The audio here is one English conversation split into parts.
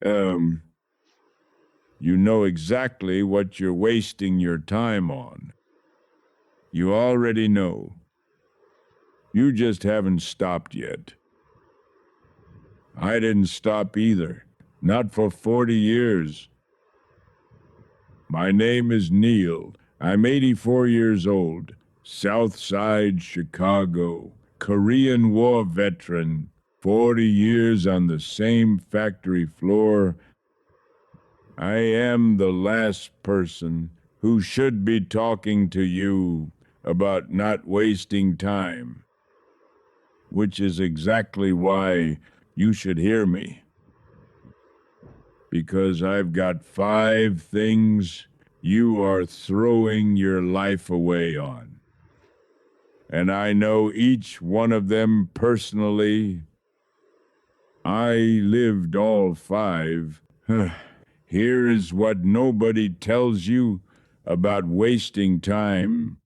Um, you know exactly what you're wasting your time on. You already know. You just haven't stopped yet. I didn't stop either. Not for 40 years. My name is Neil. I'm 84 years old. South Side Chicago. Korean War veteran. 40 years on the same factory floor. I am the last person who should be talking to you about not wasting time, which is exactly why you should hear me. Because I've got 5 things you are throwing your life away on. And I know each one of them personally. I lived all 5. Here is what nobody tells you about wasting time.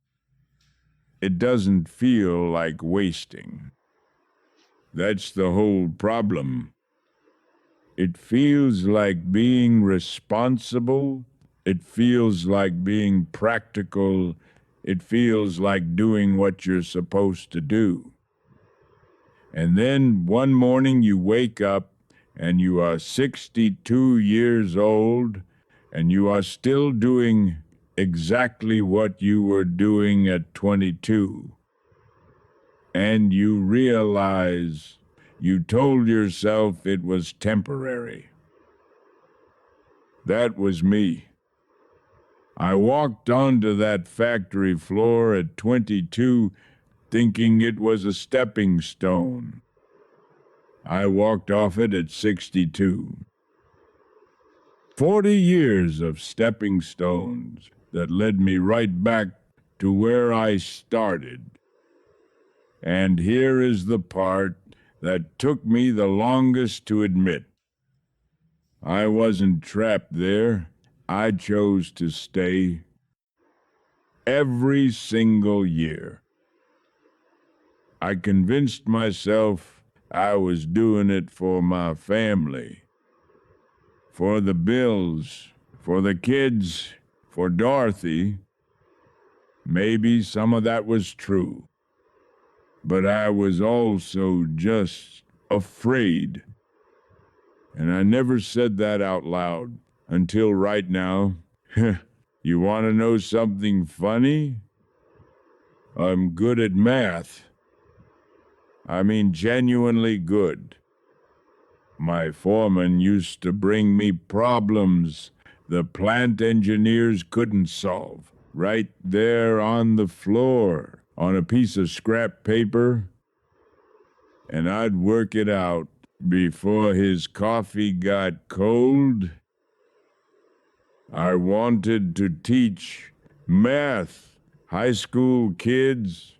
It doesn't feel like wasting. That's the whole problem. It feels like being responsible. It feels like being practical. It feels like doing what you're supposed to do. And then one morning you wake up and you are 62 years old and you are still doing exactly what you were doing at 22. And you realize you told yourself it was temporary. That was me. I walked onto that factory floor at 22 thinking it was a stepping stone. I walked off it at 62. 40 years of stepping stones that led me right back to where I started. And here is the part that took me the longest to admit. I wasn't trapped there. I chose to stay every single year. I convinced myself I was doing it for my family, for the bills, for the kids, for Dorothy. Maybe some of that was true. But I was also just afraid. And I never said that out loud until right now. You want to know something funny? I'm good at math. I mean, genuinely good. My foreman used to bring me problems the plant engineers couldn't solve, right there on the floor, on a piece of scrap paper, and I'd work it out before his coffee got cold. I wanted to teach math, high school kids.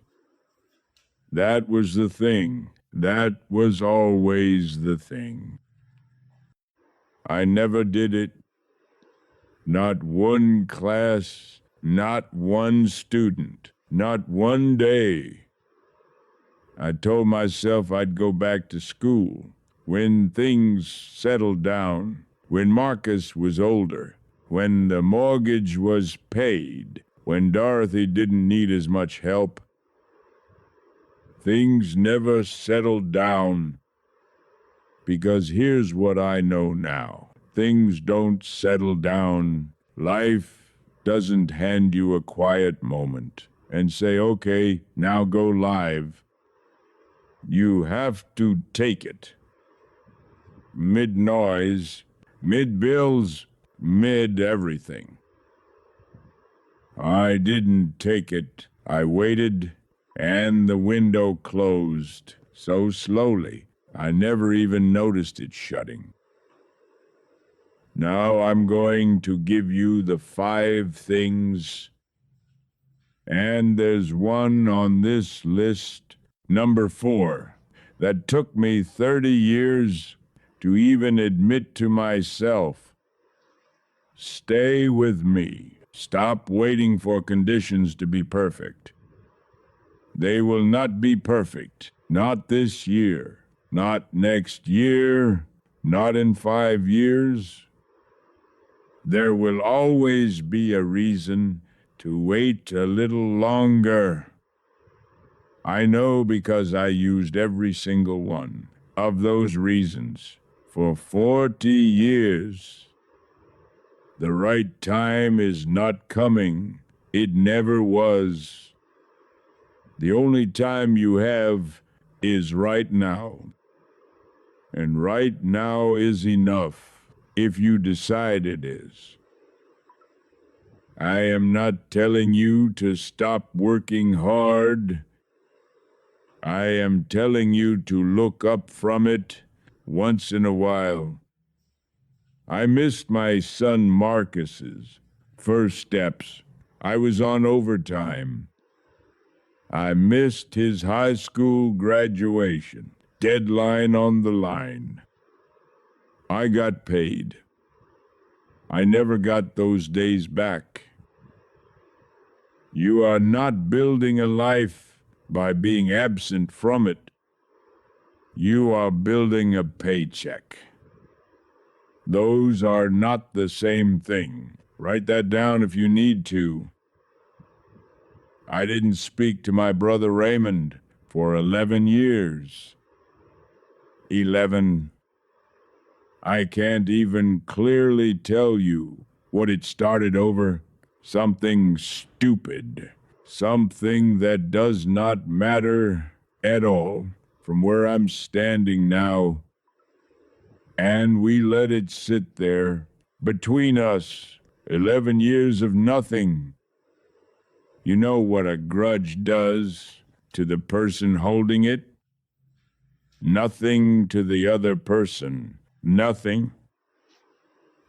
That was the thing. That was always the thing. I never did it. Not one class, not one student, not one day. I told myself I'd go back to school when things settled down, when Marcus was older, when the mortgage was paid, when Dorothy didn't need as much help. Things never settled down, because here's what I know now. Things don't settle down. Life doesn't hand you a quiet moment and say, okay, now go live. You have to take it. Mid-noise, mid-bills, mid-everything. I didn't take it. I waited, and the window closed so slowly I never even noticed it shutting. Now I'm going to give you the 5 things, and there's one on this list, number 4, that took me 30 years to even admit to myself. Stay with me. Stop waiting for conditions to be perfect. They will not be perfect. Not this year. Not next year. Not in 5 years. There will always be a reason to wait a little longer. I know because I used every single one of those reasons for 40 years. The right time is not coming. It never was. The only time you have is right now. And right now is enough if you decide it is. I am not telling you to stop working hard. I am telling you to look up from it once in a while. I missed my son Marcus's first steps. I was on overtime. I missed his high school graduation, deadline on the line. I got paid. I never got those days back. You are not building a life by being absent from it. You are building a paycheck. Those are not the same thing. Write that down if you need to. I didn't speak to my brother Raymond for 11 years. 11. I can't even clearly tell you what it started over. Something stupid. Something that does not matter at all from where I'm standing now. And we let it sit there between us. 11 years of nothing. You know what a grudge does to the person holding it? Nothing to the other person. Nothing.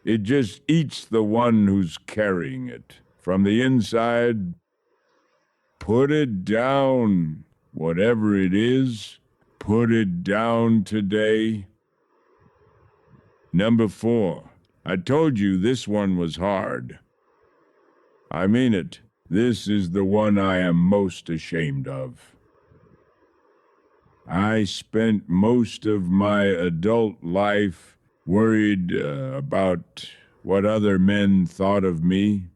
It just eats the one who's carrying it. From the inside, put it down. Whatever it is, put it down today. Number 4. I told you this one was hard. I mean it. This is the one I am most ashamed of. I spent most of my adult life worried about what other men thought of me.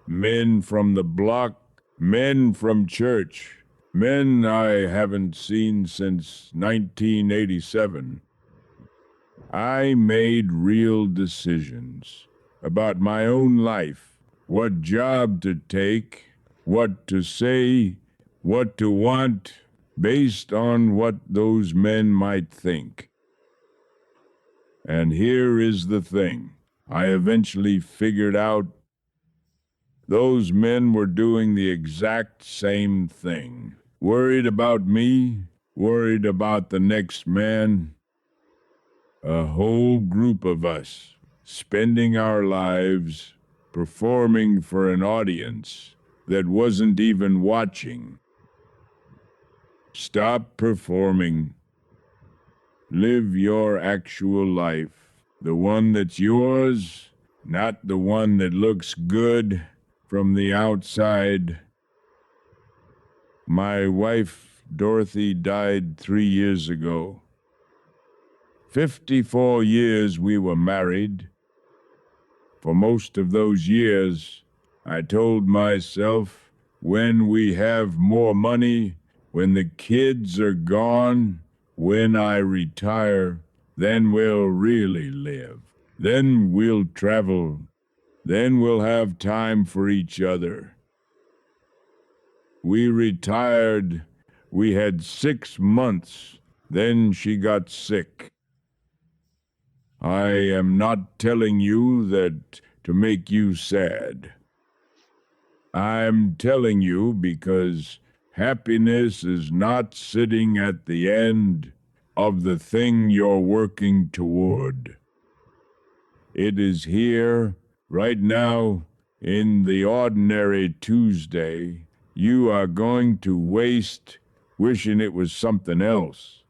Men from the block, men from church, men I haven't seen since 1987. I made real decisions about my own life, what job to take, what to say, what to want, based on what those men might think. And here is the thing. I eventually figured out those men were doing the exact same thing. Worried about me, worried about the next man. A whole group of us spending our lives performing for an audience that wasn't even watching. Stop performing. Live your actual life. The one that's yours, not the one that looks good from the outside. My wife, Dorothy, died 3 years ago. 54 years we were married. For most of those years, I told myself, when we have more money, when the kids are gone, when I retire, then we'll really live. Then we'll travel. Then we'll have time for each other. We retired. We had 6 months. Then she got sick. I am not telling you that to make you sad. I'm telling you because happiness is not sitting at the end of the thing you're working toward. It is here, right now, in the ordinary Tuesday, you are going to waste wishing it was something else.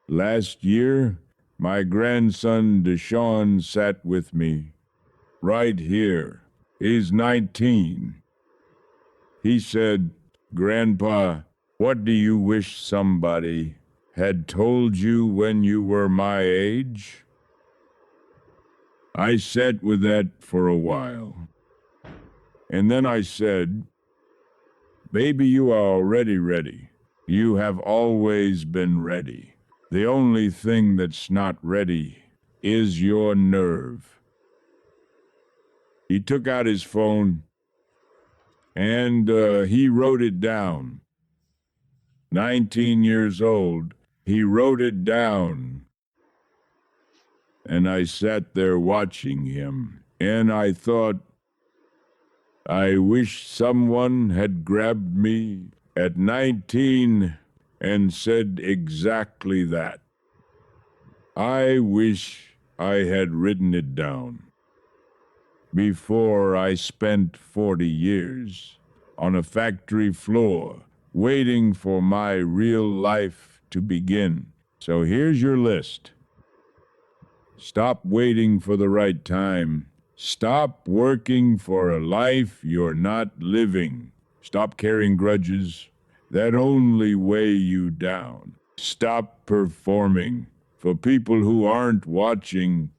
Last year, my grandson Deshaun sat with me, right here. He's 19. He said, "Grandpa, what do you wish somebody had told you when you were my age? I sat with that for a while. And then I said, "Baby, you are already ready. You have always been ready. The only thing that's not ready is your nerve." He took out his phone and he wrote it down. 19 years old, he wrote it down. And I sat there watching him, and I thought, I wish someone had grabbed me at 19 and said exactly that. I wish I had written it down before I spent 40 years on a factory floor waiting for my real life to begin. So here's your list. Stop waiting for the right time. Stop working for a life you're not living. Stop carrying grudges that only weigh you down. Stop performing for people who aren't watching,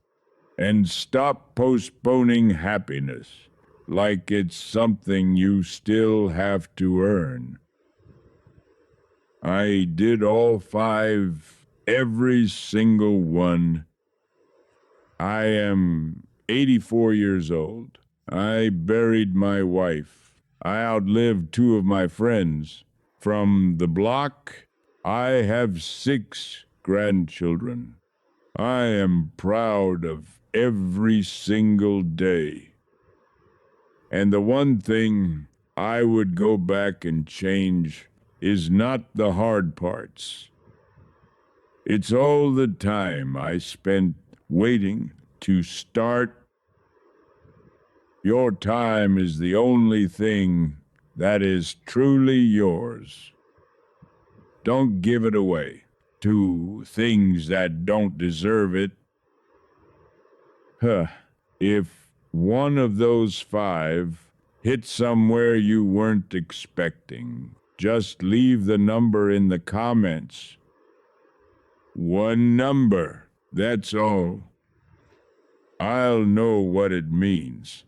and stop postponing happiness like it's something you still have to earn. I did all 5, every single one. I am 84 years old. I buried my wife. I outlived 2 of my friends. From the block, I have 6 grandchildren. I am proud of every single day. And the one thing I would go back and change is not the hard parts. It's all the time I spent waiting to start. Your time is the only thing that is truly yours. Don't give it away to things that don't deserve it. If one of those 5 hit somewhere you weren't expecting, just leave the number in the comments. One number, that's all. I'll know what it means.